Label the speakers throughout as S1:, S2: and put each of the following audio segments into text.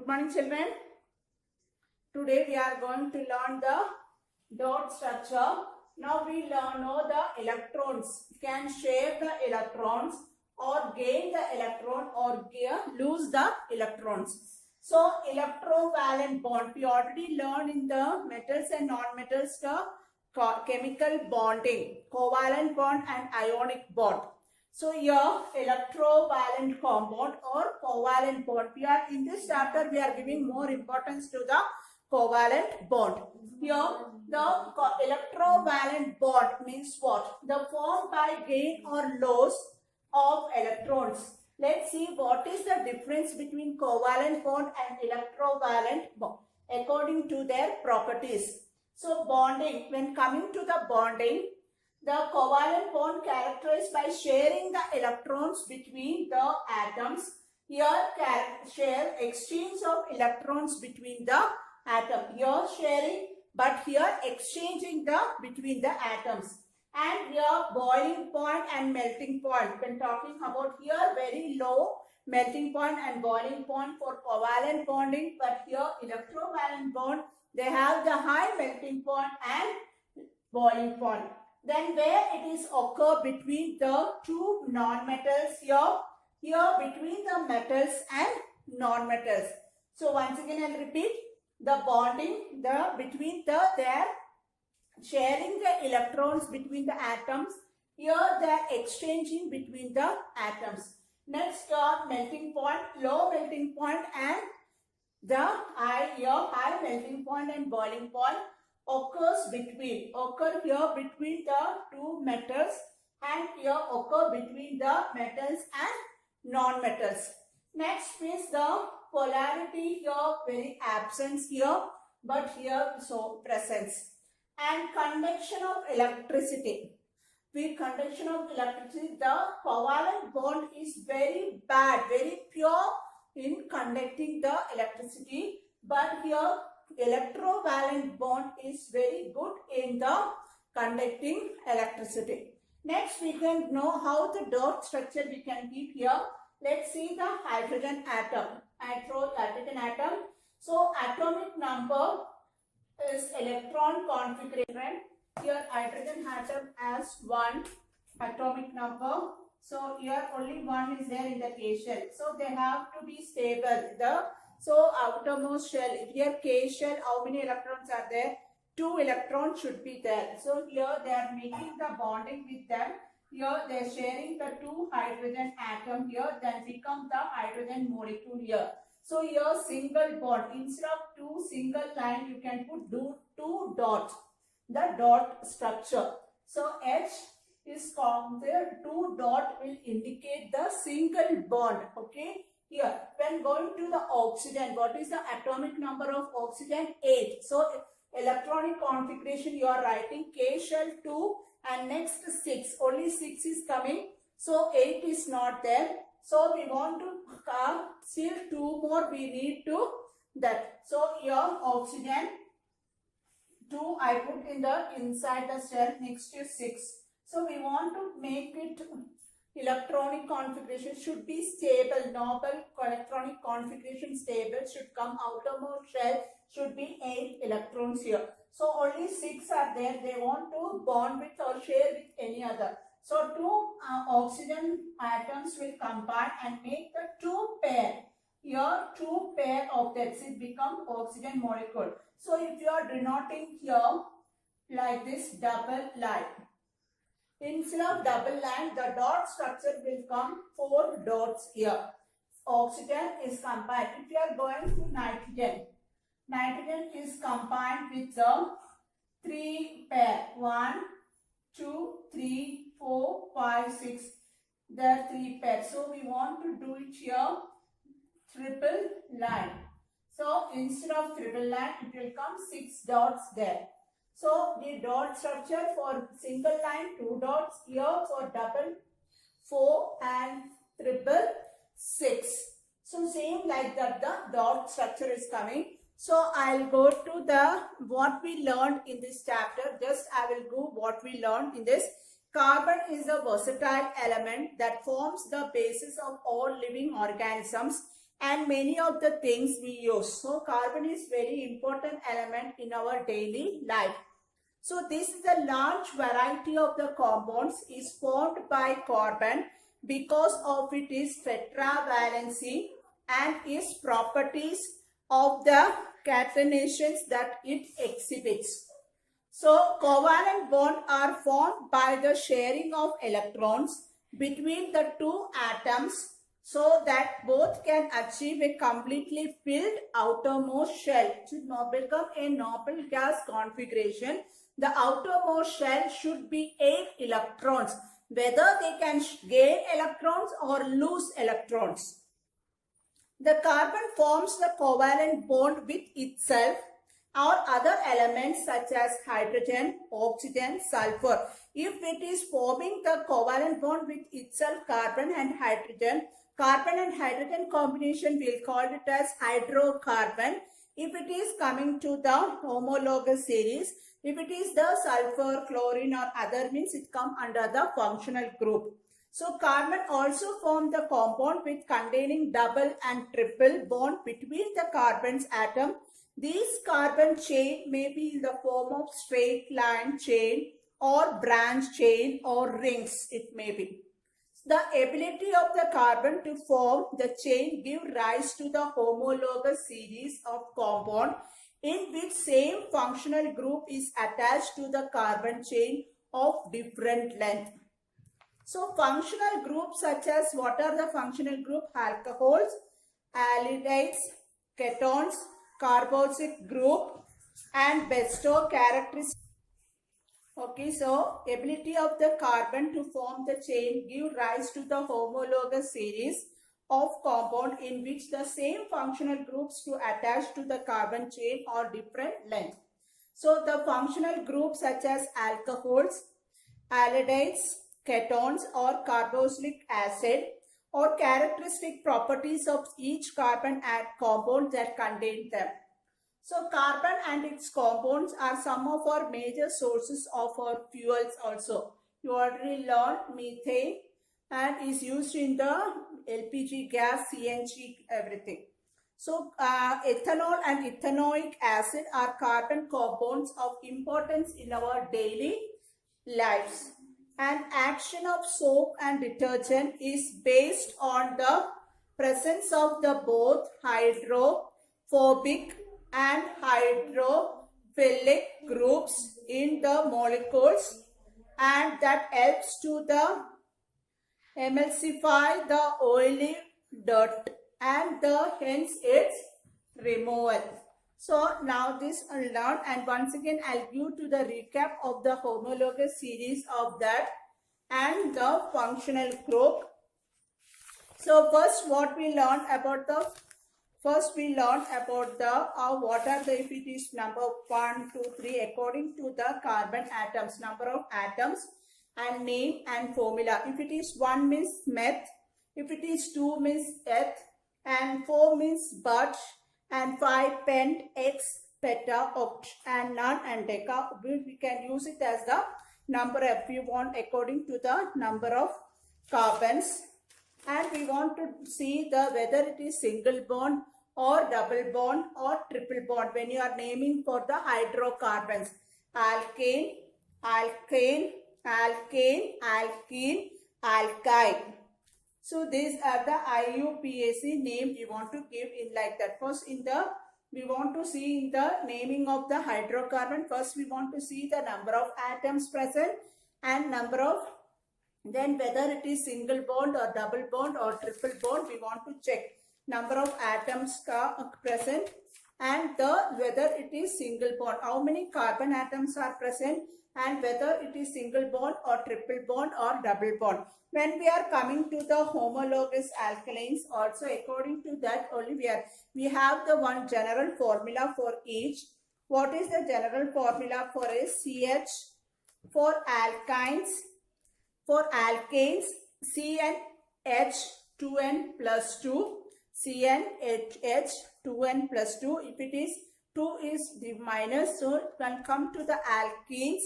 S1: Good morning, children. Today we are going to learn the dot structure. Now we know the electrons. Can share the electrons or gain the electron or lose the electrons. So electrovalent bond. We already learned in the metals and non-metals the chemical bonding, covalent bond and ionic bond. So here electrovalent compound or covalent bond. We are in this chapter we are giving more importance to the covalent bond. Here the electrovalent bond means what? The formed by gain or loss of electrons. Let's see what is the difference between covalent bond and electrovalent bond according to their properties. So bonding, when coming to the bonding, the covalent bond characterized by sharing the electrons between the atoms. Here share exchange of electrons between the atom. Here sharing, but here exchanging the between the atoms. And here boiling point and melting point. When talking about here very low melting point and boiling point for covalent bonding, but here electrovalent bond they have the high melting point and boiling point. Then where it is occur between the two non-metals here between the metals and non-metals. So once again I'll repeat the bonding between their sharing the electrons between the atoms. Here they are exchanging between the atoms. Next melting point, low melting point and the high melting point and boiling point occur here between the two metals and here occur between the metals and non-metals. Next is the polarity here very absence here but here so presence. And conduction of electricity. With conduction of electricity, the covalent bond is very bad, very pure in conducting the electricity, but here electrovalent bond is very good in the conducting electricity. Next we can know how the dot structure we can keep here. Let's see the hydrogen atom. Hydrogen atom. So atomic number is electron configuration. Here hydrogen atom has 1 atomic number. So here only 1 is there in the K shell. So they have to be stable. So outermost shell, here K shell, how many electrons are there? 2 electrons should be there. So here they are making the bonding with them. Here they are sharing the 2 hydrogen atom here, then become the hydrogen molecule here. So here single bond, instead of 2 single line, you can put 2 dots, the dot structure. So H is formed there, 2 dot will indicate the single bond, okay. Here, when going to the oxygen, what is the atomic number of oxygen? 8. So, electronic configuration, you are writing K shell 2 and next 6. Only 6 is coming. So, 8 is not there. So, we want to still 2 more we need to that. So, here oxygen 2 I put in the inside the shell next to 6. So, we want to make it electronic configuration should be stable. Noble electronic configuration stable should come. Outermost shell should be 8 electrons here. So only 6 are there. They want to bond with or share with any other. So 2 oxygen atoms will combine and make the 2 pair. Here 2 pair of that it become oxygen molecule. So if you are denoting here like this double line. Instead of double line, the dot structure will come 4 dots here. Oxygen is combined. If you are going to nitrogen, nitrogen is combined with the 3 pair. 1, 2, 3, 4, 5, 6. There are 3 pairs. So we want to do it here triple line. So instead of triple line, it will come 6 dots there. So the dot structure for single line 2 dots, here for double 4 and triple 6. So same like that the dot structure is coming. So I'll go to the what we learned in this chapter. Just I will go what we learned in this. Carbon is a versatile element that forms the basis of all living organisms and many of the things we use. So carbon is very important element in our daily life. So this is a large variety of the compounds is formed by carbon because of its tetravalency and its properties of the catenations that it exhibits. So covalent bonds are formed by the sharing of electrons between the two atoms so that both can achieve a completely filled outermost shell. To become a noble gas configuration, the outermost shell should be 8 electrons, whether they can gain electrons or lose electrons. The carbon forms the covalent bond with itself or other elements such as hydrogen, oxygen, sulfur. If it is forming the covalent bond with itself, carbon and hydrogen combination, we'll call it as hydrocarbon. If it is coming to the homologous series, if it is the sulfur, chlorine or other, means it come under the functional group. So carbon also form the compound with containing double and triple bond between the carbon's atom. These carbon chain may be in the form of straight line chain or branch chain or rings, it may be. The ability of the carbon to form the chain give rise to the homologous series of compound in which same functional group is attached to the carbon chain of different length. So functional groups such as, what are the functional group? Alcohols, aldehydes, ketones, carboxylic group and besto characteristics. Okay, so ability of the carbon to form the chain give rise to the homologous series of compound in which the same functional groups to attach to the carbon chain are different length. So the functional groups such as alcohols, aldehydes, ketones or carboxylic acid or characteristic properties of each carbon and compound that contain them. So carbon and its compounds are some of our major sources of our fuels also. You already learned methane and is used in the LPG gas, CNG, everything. So ethanol and ethanoic acid are carbon compounds of importance in our daily lives. And action of soap and detergent is based on the presence of the both hydrophobic and hydrophilic groups in the molecules, and that helps to the emulsify the oily dirt and hence its removal. So now this I'll learn, and once again I'll give to the recap of the homologous series of that and the functional group. So first what we learned about the what are the, if it is number 1, 2, 3 according to the carbon atoms, number of atoms and name and formula. If it is 1 means meth, if it is 2 means eth, and 4 means but, and 5 pent, x, peta, oct, and non and deca. We can use it as the number if we want according to the number of carbons. And we want to see the whether it is single bond or double bond or triple bond when you are naming for the hydrocarbons. Alkane, alkane, alkane, alkene, alkyne. So these are the IUPAC name we want to give in like that. First we want to see in the naming of the hydrocarbon. First we want to see the number of atoms present and number of, then whether it is single bond or double bond or triple bond, we want to check number of atoms present and whether it is single bond, how many carbon atoms are present and whether it is single bond or triple bond or double bond. When we are coming to the homologous alkanes, also according to that only we have the one general formula for each. What is the general formula for a CH? For alkynes, for alkanes, CnH2n plus 2, CnH 2n plus 2. If it is 2 is the minus, so when come to the alkenes,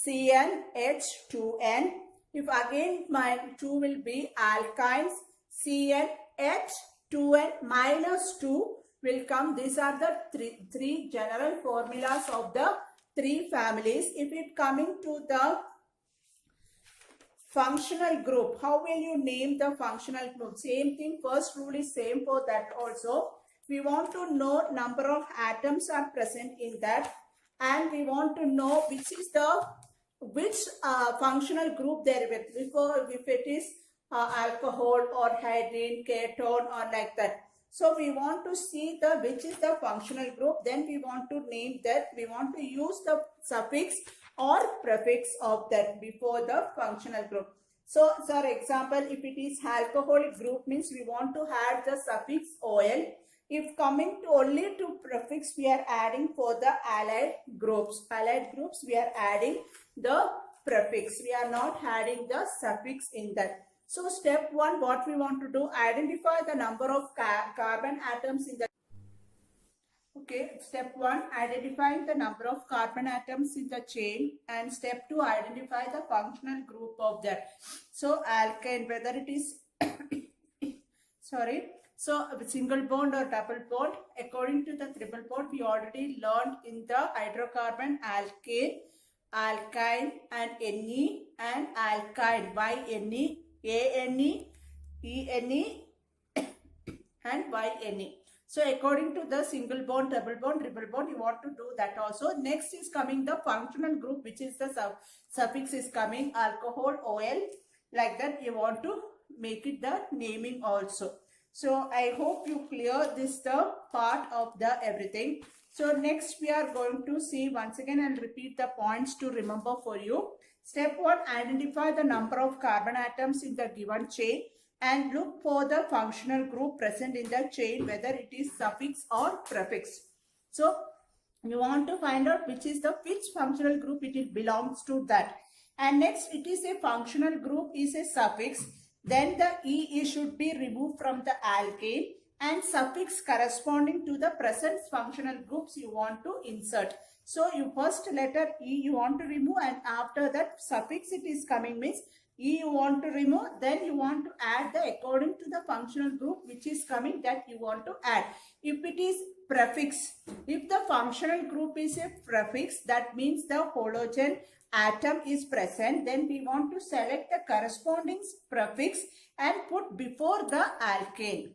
S1: CnH2n. If again my 2 will be alkynes, CnH 2n minus 2 will come. These are the three general formulas of the three families. If it coming to the functional group, how will you name the functional group? Same thing, first rule is same for that also. We want to know number of atoms are present in that, and we want to know which is the functional group there with, before if it is alcohol or hydrogen, ketone or like that. So we want to see the which is the functional group, then we want to name that, we want to use the suffix or prefix of that before the functional group. So for example, if it is alcoholic group means we want to add the suffix OL. If coming to only to prefix, we are adding for the allied groups. Allied groups, we are adding the prefix. We are not adding the suffix in that. So step 1, what we want to do, identify the number of carbon atoms in the. Okay, step 1, identifying the number of carbon atoms in the chain, and step 2, identify the functional group of that. So alkane, whether it is sorry. So single bond or double bond, according to the triple bond, we already learned in the hydrocarbon alkane, alkyne and Ne, and alkyne, YNE, ANE, ENE and YNE. So according to the single bond, double bond, triple bond, you want to do that also. Next is coming the functional group, which is the suffix is coming alcohol, OL, like that you want to make it the naming also. So I hope you clear this the part of the everything. So next we are going to see once again and repeat the points to remember for you. Step 1, identify the number of carbon atoms in the given chain and look for the functional group present in the chain, whether it is suffix or prefix. So you want to find out which functional group it belongs to that. And next, it is a functional group is a suffix. Then the E should be removed from the alkane and suffix corresponding to the present functional groups you want to insert. So you first letter E you want to remove, and after that suffix it is coming means E you want to remove, then you want to add the according to the functional group which is coming that you want to add. If it is prefix, if the functional group is a prefix, that means the halogen atom is present, then we want to select the corresponding prefix and put before the alkane.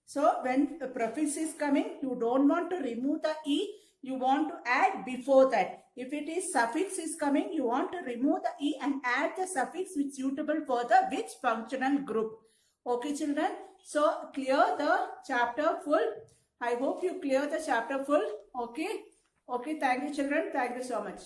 S1: So when the prefix is coming, you don't want to remove the E, you want to add before that. If it is suffix is coming, you want to remove the E and add the suffix which is suitable for the which functional group. Okay children, so clear the chapter full. I hope you clear the chapter full. Okay, thank you children, thank you so much.